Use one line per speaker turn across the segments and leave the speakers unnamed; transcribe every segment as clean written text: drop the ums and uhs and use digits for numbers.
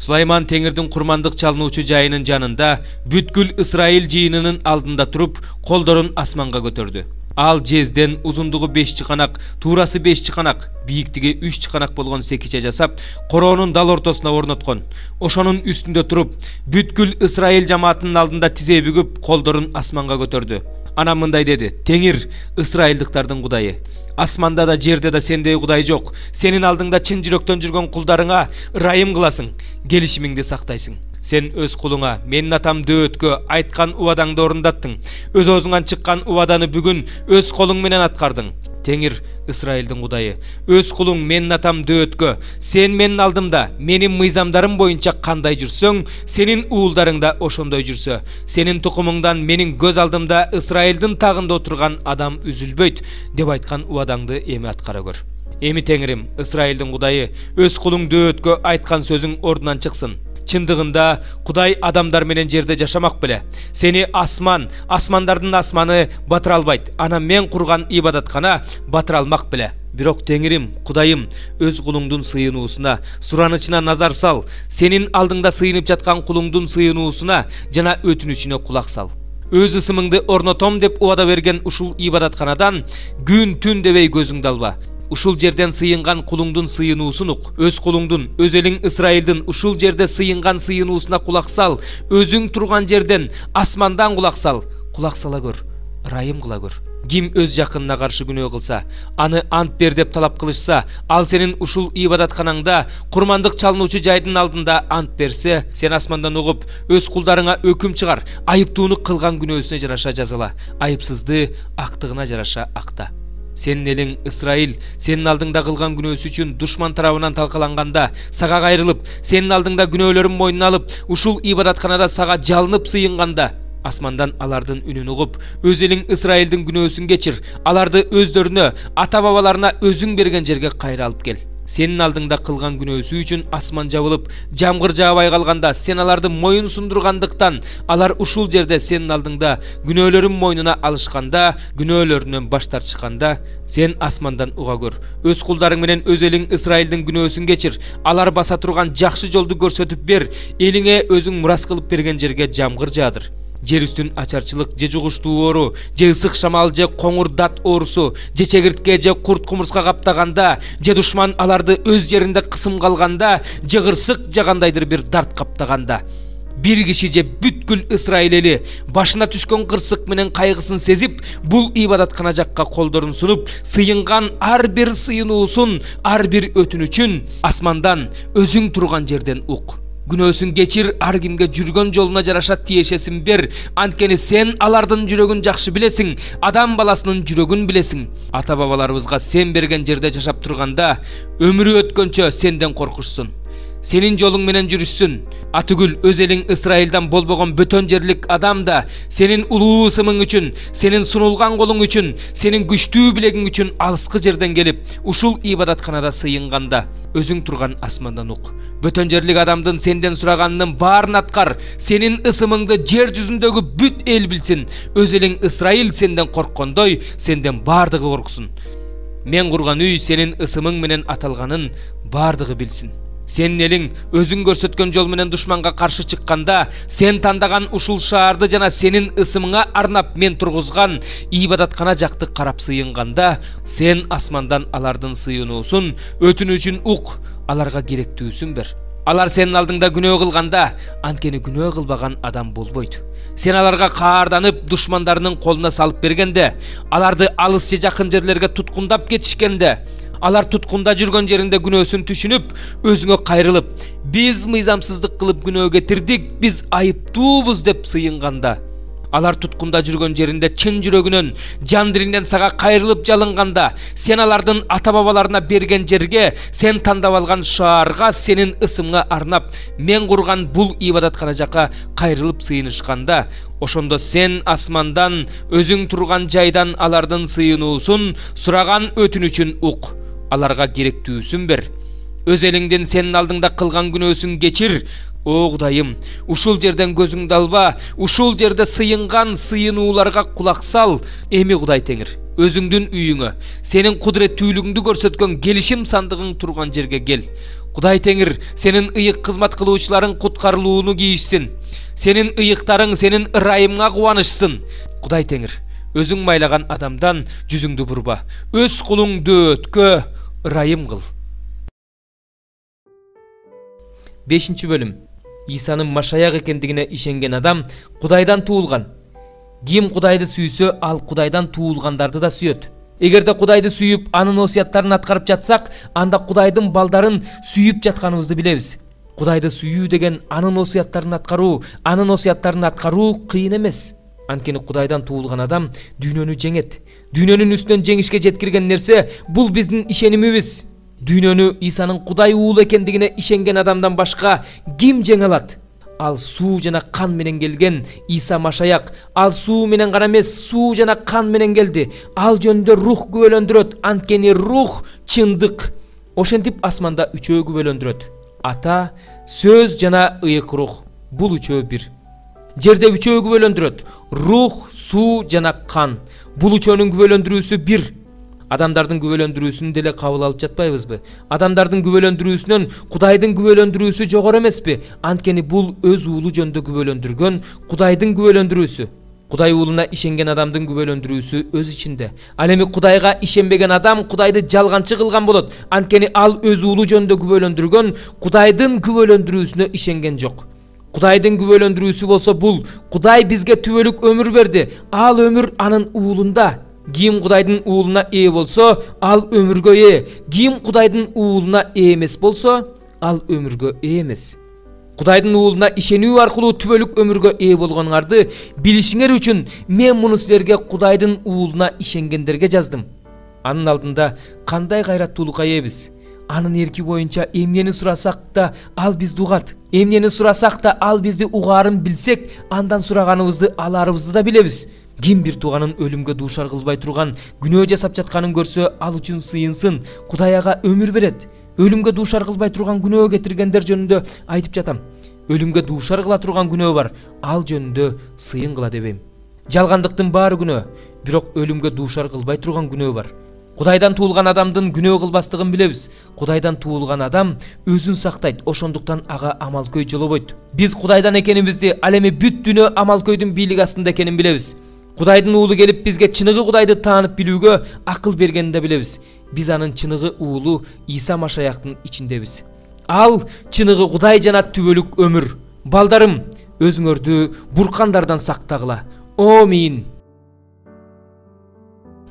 Сулайман Теңирдин курмандык чалынуучу жайынын жанында бүткүл Ысрайыл жыйынынын алдында туруп, колдорун асманга көтөрдү. Ал жезден узундугу 5 чыканак, туурасы 5 чыканак, бийиктиги 3 чыканак болгон секиче жасап, короонун дал ортосуна орноткон. Ошонун үстүндө туруп, бүткүл Ысрайыл жамаатынын алдында тизе бүгүп, колдорун асманга көтөрдү. Ана мындай деди: Теңир, Ысрайылдыктардын Кудайы. Асманда да жерде да сендей Кудай жок. Сенин алдыңда чын жүрөктөн жүргөн кулдарыңа ырайым кыласың, келишимиңди сактайсың. Сен өз кулуңа, менин атам Дөөткө айткан убадаңды орундаттың. Өз оозуңан чыккан убаданы бүгүн өз колуң менен аткардың. Теңир, Ысрайылдын Кудайы, өз кулуң менин атам Дөөткө, сен менин алдымда, менин мыйзамдарым боюнча кандай жүрсөң, сенин уулдарың да ошондой жүрсө, сенин тукумуңдан менин көз алдымда Ысрайылдын тагында отурган адам үзүлбөйт, деп айткан убадаңды эми аткара көр. Эми Теңирим, Ысрайылдын Кудайы, өз кулуң Дөөткө айткан сөзүң ордунан чыксын. Чындыгында Кудай адамдар менен жерде жашамак беле. Сени асмандардын асманы батыра албайт. Ана мен курган ибадаткана батыра алмак беле. Бирок Теңирим, Кудайым, өз кулуңдун сыйынуусуна, суранычына назар сал. Сенин алдыңда сыйынып жаткан кулуңдун сыйынуусуна жана өтүнүчүнө кулак сал. Өз ысымыңды орнотом деп убада берген ушул ибадатканадан күн түн дебей көзүңдү алба. Ушул жерден сыйынган кулуңдун сыйынуусун ук. Өз кулуңдун, өз элиң Ысрайылдын ушул жерде сыйынган сыйынуусуна кулак сал. Өзүң турган жерден, асмандан кулак сал. Кулак сала көр, ырайым кыла көр. Ким өз жакынына каршы күнөө кылса, аны ант бер деп талап кылышса, ал сенин ушул ибадатканаңда, курмандык чалынуучу жайдын алдында ант берсе, сен асмандан угуп, өз кулдарыңа өкүм чыгар, айыптууну кылган күнөөсүнө жараша жазала, айыпсызды актыгына жараша акта. Сенин элиң Ысрайыл сенин алдыңда кылган күнөөсү үчүн душман тарабынан талкаланганда, сага кайрылып, сенин алдыңда күнөөлөрүн мойнуна алып, ушул ибадатканада сага жалынып сыйынганда, асмандан алардын үнүн угуп, өз элиң Ысрайылдын күнөөсүн кечир, аларды өздөрүнө, ата-бабаларына өзүң берген жерге кайра алып кел. Сенин алдыңда кылган күнөөсү үчүн асман жабылып, жамгыр жаабай калганда, сен аларды моюн сундургандыктан, алар ушул жерде сенин алдыңда күнөөлөрүн мойнуна алышканда, күнөөлөрүнөн баш тартышканда, сен асмандан уга көр. Өз кулдарың менен өз элиң Ысрайылдын күнөөсүн кечир, алар баса турган жакшы жолду көрсөтүп бер, элиңе өзүң мурас кылып берген жерге жамгыр жаадыр. Жер үстүн ачарчылык, же жугуштуу оору, же ысык шамал, же коңур дат оорусу, же чегиртке, же курт кумурска каптаганда, же душман аларды өз жеринде кысымга алганда, же кырсык жагандайдыр бир дарт каптаганда, бир киши же бүткүл Ысрайыл эли башына түшкөн кырсык менен кайгысын сезип, бул ибадаткана жакка колдорун сунуп, сыйынган ар бир сыйынуусун, ар бир өтүнүчүн асмандан, өзүң турган жерден ук. Күнөөсүн кечир, ар кимге жүргөн жолуна жараша тиешесин бер. Анткени сен алардын жүрөгүн жакшы билесиң, адам баласынын жүрөгүн билесиң. Ата-бабаларыбызга сен берген жерде жашап турганда, өмүрү өткөнчө сенден коркушсун. Сенин жолуң менен жүрүшсүн. Атүгүл өз элиң Ысрайылдан болбогон бөтөн жерлик адам да сенин улуу ысымың үчүн, сенин сунулган колуң үчүн, сенин күчтүү билегиң үчүн алыскы жерден келип, ушул ибадатканада сыйынганда, өзүң турган асмандан ук. Бөтөн жерлик адамдын сенден сураганынын баарын аткар. Сенин ысымыңды жер жүзүндөгү бүт эл билсин. Өз элиң Ысрайыл сенден корккондой, сенден бардыгы корксун. Мен курган үй сенин ысымың менен аталганын бардыгы билсин. Сенин элиң өзүң көрсөткөн жол менен душманга каршы чыкканда, сен тандаган ушул шаарды жана сенин ысымыңа арнап мен тургузган ибадаткана жакты карап сыйынганда, сен асмандан алардын сыйынуусун, өтүнүчүн ук, аларга керектүүсүн бер. Алар сенин алдыңда күнөө кылганда, анткени күнөө кылбаган адам болбойт. Сен аларга каарданып, душмандарынын колуна салып бергенде, аларды алыс же жакын жерлерге туткундап кетишкенде, алар туткунда жүргөн жеринде күнөөсүн түшүнүп, өзүңө кайрылып, биз мыйзамсыздык кылып күнөө кетирдик, биз айыптуубуз деп сыйынганда, алар туткунда жүргөн жеринде чын жүрөгүнөн, жан дилинен сага кайрылып жалынганда, сен алардын ата-бабаларына берген жерге, сен тандап алган шаарга, сенин ысымыңа арнап, мен курган бул ибадаткана жакка кайрылып сыйынышканда, ошондо сен асмандан, өзүң турган жайдан алардын сыйынуусун, сураган өтүнүчүн ук, аларга керектүүсүн бер. Өз элиңден сенин алдыңда кылган күнөөсүн кечир. О Кудайым, ушул жерден көзүңдү алба, ушул жерде сыйынган сыйынууларга кулак сал. Эми Кудай Теңир, өзүңдүн үйүңө, сенин кудуреттүүлүгүңдү көрсөткөн келишим сандыгың турган жерге кел. Кудай Теңир сенин ыйык кызмат кылуучуларың куткарылууну кийишсин. Сенин ыйыктарың сенин ырайымга кубанышсын. Кудай Теңир, өзүң майлаган адамдан жүзүңдү бурба. Өз кулуңду өткө ырайым кыл. 5 бөлүм. Исанын Машаяк экендигине ишенген адам Кудайдан туулган. Ким Кудайды сүйсө, ал Кудайдан туулгандарды да сүйөт. Эгерде Кудайды сүйүп, анын осуяттарын аткарып жатсак, анда Кудайдын балдарын сүйүп жатканыбызды билебиз. Кудайды сүйүү деген анын осуяттарын аткаруу кыйын эмес. Анткени Кудайдан туулган адам дүйнөнү жеңет. Дүйнөнүн үстүнөн жеңишке жеткирген нерсе бул биздин ишенимибиз. Дүйнөнү Исанын Кудай уулу экендигине ишенген адамдан башка ким жеңе алат? Ал суу жана кан менен келген Иса Машаяк. Ал суу менен гана эмес, суу жана кан менен келди. Ал жөнүндө рух күбөлөндүрөт, анткени рух чындык. Ошентип асманда үчөө күбөлөндүрөт. Ата, сөз жана ыйык рух. Бул үчөө бир. Жерде үчөө күбөлөндүрөт. Рух, суу жана кан. Бул үчөөнүн күбөлөндүрүүсү бир. Адамдардын күбөлөндүрүүсүн деле кабыл алып жатпайбызбы? Адамдардын күбөлөндүрүүсүнөн Кудайдын күбөлөндүрүүсү жогору эмеспи? Анткени бул өз уулу жөнүндө күбөлөндүргөн Кудайдын күбөлөндүрүүсү. Кудай уулуна ишенген адамдын күбөлөндүрүүсү өз ичинде. Ал эми Кудайга ишенбеген адам Кудайды жалганчы кылган болот. Анткени ал өз уулу жөнүндө күбөлөндүргөн Кудайдын күбөлөндүрүүсүнө ишенген жок. Кудайдын күбөлөндүрүүсү болсо бул: Кудай бизге түбөлүк өмүр берди. Ал өмүр анын уулунда. Ким Кудайдын уулуна ээ болсо, ал өмүргө ээ. Ким Кудайдын уулуна ээ эмес болсо, ал өмүргө ээ эмес. Кудайдын уулуна ишенүү аркылуу түбөлүк өмүргө ээ болгонуңарды билишиңер үчүн мен муну силерге Кудайдын уулуна ишенгендерге жаздым. Анын алдында кандай кайраттуулукка эебиз? Анын эрки боюнча эмнени сурасак да ал бизди угат. Эмнени сурасак да ал бизди угаарын билсек, андан сураганыбызды аларыбызды да билебиз. Ким бир тууганын өлүмгө дуушар кылбай турган күнөө жасап жатканын көрсө, ал үчүн сыйынсын, Кудай ага өмүр берет. Өлүмгө дуушар кылбай турган күнөө кетиргендер жөнүндө айтып жатам. Өлүмгө дуушар кыла турган күнөө бар, ал жөнүндө сыйын кыла дебейм. Жалгандыктын баары күнөө, бирок өлүмгө дуушар кылбай турган күнөө бар. Кудайдан туулган адамдын күнөө кылбастыгын билебиз. Кудайдан туулган адам өзүн сактайт, ошондуктан ага амалкөй жолобойт. Биз Кудайдан экенибизди, ал эми бүт дүйнө амалкөйдүн бийлиги астында экенин билебиз. Кудайдын уулу келип бизге чыныгы Кудайды таанып билүүгө акыл бергенин да билебиз. Биз анын чыныгы уулу Иса Машаяктын ичиндебиз. Ал чыныгы Кудай жана түбөлүк өмүр. Балдарым, өзүңөрдү буркандардан сактагыла. Амин.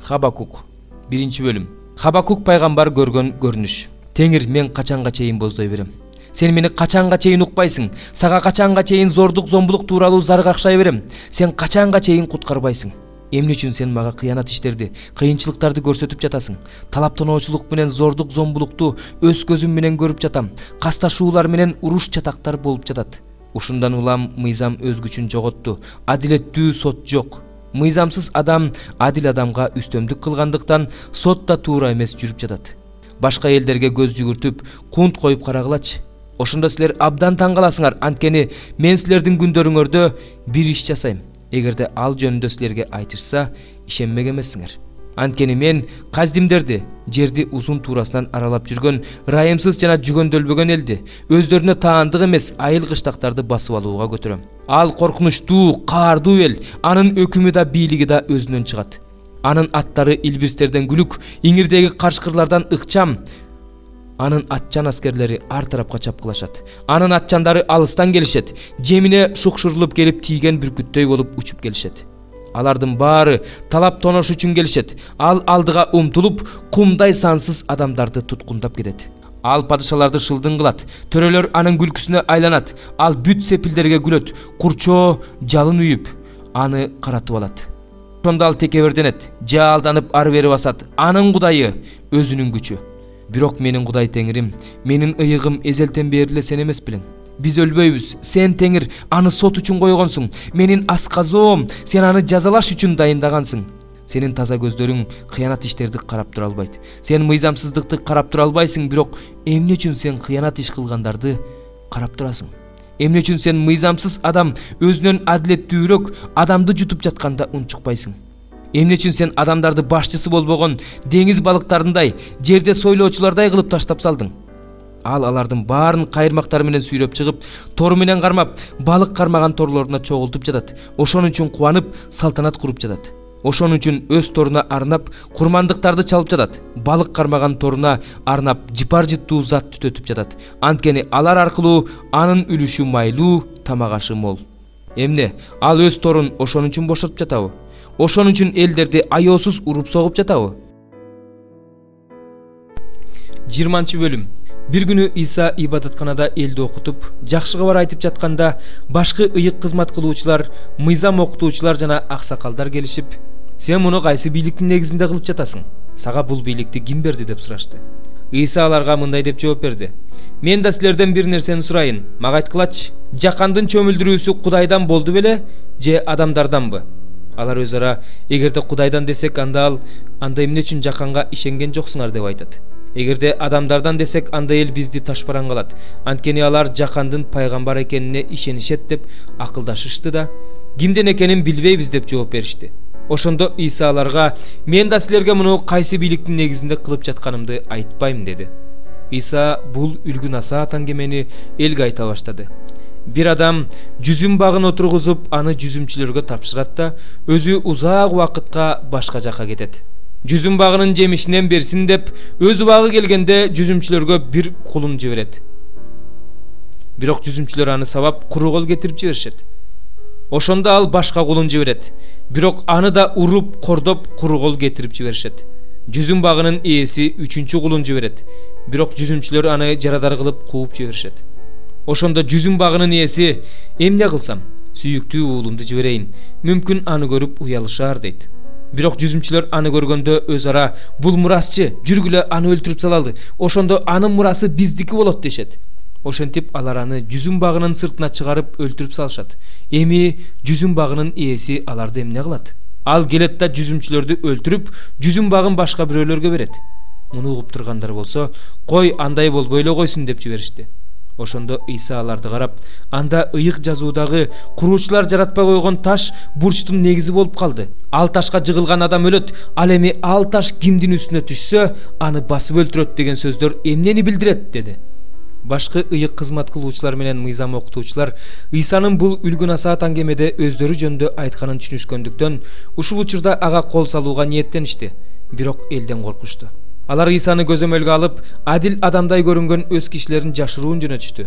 Хабакук 1 бөлүм. Хабакук пайгамбар көргөн көрүнүш. Теңир, мен качанга чейин боздой берем? Сен мени качанга чейин укпайсың? Сага качанга чейин зордук, зомбулук тууралуу зар какшай берем? Сен качанга чейин куткарбайсың? Эмне үчүн сен мага кыянат иштерди, кыйынчылыктарды көрсөтүп жатасың? Талаптоочулук менен зордук, зомбулукту өз көзүм менен көрүп жатам. Касташуулар менен уруш чатактар болуп жатат. Ушундан улам мыйзам өз күчүн жоготту. Адилеттүү сот жок. Мыйзамсыз адам адил адамга үстөмдүк кылгандыктан сот да туура эмес жүрүп жатат. Башка элдерге көз жүгүртүп, кунт коюп карагылачы. Ошондо силер абдан таң каласыңар, анткени мен силердин күндөрүңөрдө бир иш жасайм. Эгерде ал жөнүндө силерге айтышса, ишенмек эмессиңер. Анткени мен каздимдерди, жерди узун туурасынан аралап жүргөн, ырайымсыз жана жүгөндөлбөгөн элди, өздөрүнө таандык эмес айыл кыштактарды басып алууга көтөрөм. Ал коркунучтуу, каардуу эл, анын өкүмү да бийлиги да өзүнөн чыгат. Анын аттары илбирстерден күлүк, иңирдеги каршкырлардан ыкчам. Анын атчан аскерлери ар тарапка чапкылашат. Анын атчандары алыстан келишет. Жемине шукшурулуп келип тийген бүркүттөй болуп учуп келишет. Алардын баары талап тонош үчүн келишет. Ал алдыга умтулуп, кумдай сансыз адамдарды туткундап кетет. Ал падышаларды шылдың кылат. Төрөлөр анын күлкүсүнө айланат. Ал бүт сепилдерге күлөт. Курчоо жалын үйүп, аны каратып алат. Ошондо ал текеберденет, жаалданып ары бери басат. Анын Кудайы өзүнүн күчү. Бирок менин Кудай Теңирим, менин ыйыгым эзелтен бери эле сен эмес белең. Биз өлбөйбүз. Сен Теңир аны сот үчүн койгонсуң. Менин асказоом, сен аны жазалаш үчүн дайындагансың. Сенин таза көздөрүң кыянат иштерди карап тура албайт. Сен мыйзамсыздыкты карап тура албайсың, бирок эмне үчүн сен кыянат иш кылгандарды карап турасың? Эмне үчүн сен мыйзамсыз адам өзүнөн адилеттүүрөөк адамды жутуп жатканда унчукпайсың? Эмне үчүн сен адамдарды башчысы болбогон деңиз балыктарындай, жерде сойлоочулардай кылып таштап салдың? Ал алардын баарын кайырмактары менен сүйрөп чыгып, тор менен кармап, балык кармаган торлоруна чогултуп жатат. Ошон үчүн кубанып, салтанат куруп жатат. Ошон үчүн өз торуна арнап, курмандыктарды чалып жатат. Балык кармаган торуна арнап, жыпар жыттуу зат түтөтүп жатат. Анткени алар аркылуу анын үлүшү майлуу, тамак ашы мол. Эмне, ал өз торун ошон үчүн бошотуп жатабы? Ошон үчүн элдерди аёсуз уруп согуп жатабы? 20-бөлүм. Bir günü İsa ibadetxanada eldi okutуп, жакшы кабар айтып жатканда, башкы ыйык кызмат кылуучулар, мыйзам окутуучулар жана аксакалдар келишип, "Сен муну кайсы бийликтин негизинде кылып жатасың? Сага бул бийликти ким берди?" деп сурашты. İsa аларга мындай деп жооп берди: "Мен да силерден бир нерсени сурайын. Мага айткылачы, жакандын чөмүлдүрүүсү Кудайдан болду беле, же адамдарданбы?" Алар өз ара, "Эгерде Кудайдан десек, анда эмне үчүн жаканга ишенген жоксуңар?" деп айтат. Эгерде адамдардан десек, анда эл бизди ташпаран калат. Анткени алар жакандын пайгамбар экенине ишенишет деп акылдашышты да, кимден экенин билбейбиз деп жооп беришти. Ошондо İsa аларга, "Мен да силерге муну кайсы бийликтин негизинде кылып жатканымды айтпайм" деди. İsa бул үлгү насаат аңгемени элге айта баштады. Bir адам жүзүм багын отургузуп, аны жүзүмчүлөргө тапшырат да, өзү узак убакытка башка жака кетет. Жүзүм багынын жемишинен берсин деп, өз убагы келгенде жүзүмчүлөргө бир кулун жиберет. Бирок жүзүмчүлөр аны сабап, куру кол кетирип жиберишет. Ошондо ал башка кулун жиберет. Бирок аны да уруп, кордоп, куру кол кетирип жиберишет. Жүзүм багынын ээси үчүнчү кулун жиберет. Бирок жүзүмчүлөр аны жарадар кылып кууп жиберишет. Ошондо жүзүм багынын ээси, "Эмне кылсам? Сүйүктүү уулумду жиберейин. Мүмкүн аны көрүп уялышар" дейт. Бирок жүзүмчүлөр аны көргөндө өз ара, "Бул мурасчы, жүргүлө аны өлтүрүп салалы. Ошондо анын мурасы биздики болот" дешет. Ошентип алар аны жүзүм багынын сыртына чыгарып өлтүрүп салышат. Эми жүзүм багынын ээси аларды эмне кылат? Ал келет да жүзүмчүлөрдү өлтүрүп, жүзүм багын башка бирөөлөргө берет. Муну угуп тургандар болсо, "Кой, андай болбой эле койсун" деп жиберишти. Ошондо İsa аларды карап, "Анда ыйык жазуудагы куруучулар жаратпай койгон таш бурчтун негизи болуп калды. Ал ташка жыгылган адам өлөт. Ал эми ал таш кимдин үстүнө түшсө, аны басып өлтүрөт" деген сөздөр эмнени билдирет деди. Башкы ыйык кызмат кылуучулар менен мыйзам окутуучулар İsa'нын бул үлгү насаат аңгемеде өздөрү жөнүндө айтканын түшүнүшкөндүктөн, ушул учурда ага кол салууга ниеттеништи. Бирок элден коркушту. Алар İsa'ны көзөмөлгө алып, адил адамдай көрүнгөн өз кишилерин жашыруун жөнөтүштү.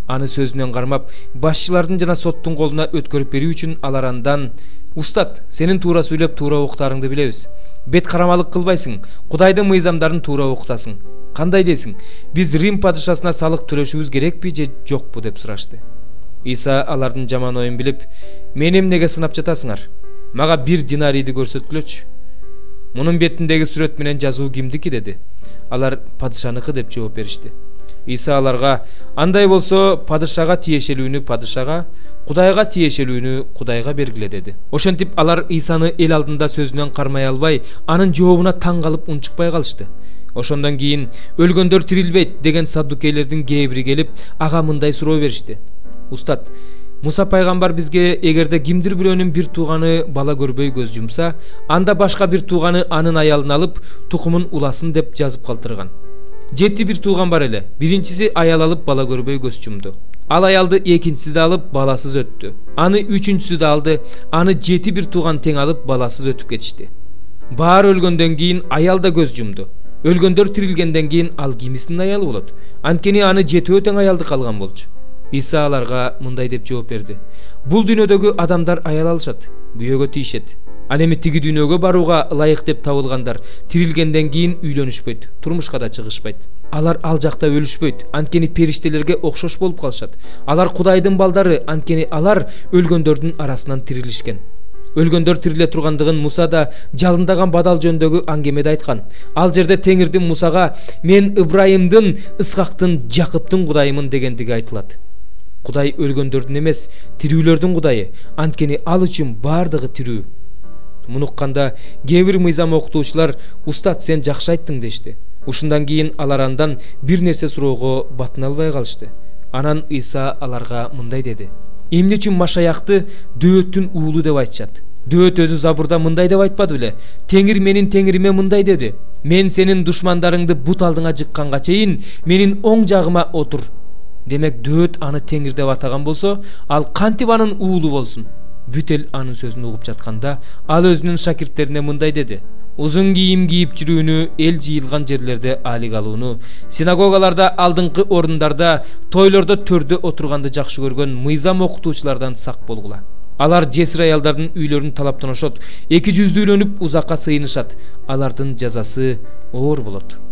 Аны сөзүнөн кармап, башчылардын жана соттун колуна өткөрүп берүү үчүн алар андан, "Устат, сенин туура сүйлөп, туура уктарыңды билебиз. Бет карамалык кылбайсың, Кудайдын мыйзамдарын туура уктасың. Кандай дейсиң? Биз Рим падышасына салык төлөшүбүз керекпи же жокпу?" деп сурашты. İsa алардын жаман оюн билип, "Мени эмнеге сынап жатасыңар? Мага 1 динарийди көрсөткүлөчү. Мунун бетиндеги сүрөт менен жазуу кимдики?" деди. Алар "Падышаныкы" деп жооп беришти. İsa аларга, "Андай болсо, падышага тиешелүүнү падышага, Кудайга тиешелүүнү Кудайга бергиле" деди. Ошентип алар İsa'ны эл алдында сөзүнөн кармай албай, анын жообуна таң калып унчукпай калышты. Ошондон кийин өлгөндөр тирилбейт деген саддукейлердин кээ бири келип, ага мындай суроо беришти: "Устат, Муса пайгамбар бизге эгерде кимдир бирөөнүн бир тууганы бала көрбөй көз жумса, анда башка бир тууганы анын аялын алып, тукумун уласын деп жазып калтырган. 7 бир тууган бар эле. Биринчиси аял алып бала көрбөй көз жумду. Ал аялды экинчиси да алып баласыз өттү. Аны үчүнчүсү да алды. Аны 7 бир тууган тең алып баласыз өтүп кетишти. Баары өлгөндөн кийин аял да көз жумду. Өлгөндөр тирилгенден кийин ал кимисинин аялы болот? Анткени аны 7 тең аялды калган болчу." İsa аларга мындай деп жооп берди: "Бул дүйнөдөгү адамдар аял алышат, күйөөгө тийишет. Ал эми тиги дүйнөгө барууга ылайык деп табылгандар тирилгенден кийин үйлөнүшпөйт, турмушка да чыгышпайт. Алар ал жакта өлүшпөйт, анткени периштелерге окшош болуп калышат. Алар Кудайдын балдары, анткени алар өлгөндөрдүн арасынан тирилишкен. Өлгөндөр тириле тургандыгын Муса да жалындаган бадал жөнүндөгү аңгемеде айткан. Ал жерде Теңирдин Мусага, "Мен Ыбрайымдын, Ысхактын, Жакыптын Кудайымын" дегендиги айтылат. Кудай өлгөндөрдүн эмес, тирүүлөрдүн Кудайы, анткени ал үчүн бардыгы тирүү." Муну укканда кээ бир мыйзам окутуучулар, "Устат, сен жакшы айттың" дешти. Ушундан кийин алар андан бир нерсе суроого батын албай калышты. Анан İsa аларга мындай деди: "Эмне үчүн Машаякты Дөөттүн уулу деп айтышат? Дөөт өзү Забурда мындай деп айтпады беле? Теңир менин теңириме мындай деди: "Мен сенин душмандарыңды бут алдыңа жыкканга чейин менин оң жагыма отур." Демек Дөөт аны теңир деп атаган болсо, ал кантип анын уулу болсун? Бүт эл анын сөзүн угуп жатканда, ал өзүнүн шакирттерине мындай деди: "Узун кийим кийип жүрүүнү, эл жыйылган жерлерде алик алууну, синагогаларда алдыңкы орундарда, тойлордо төрдө отурганды жакшы көргөн мыйзам окутуучулардан сак болгула. Алар жесир аялдардын үйлөрүн талаптан ошот, эки жүздүүлөнүп узакка сыйынышат. Алардын жазасы оор болот."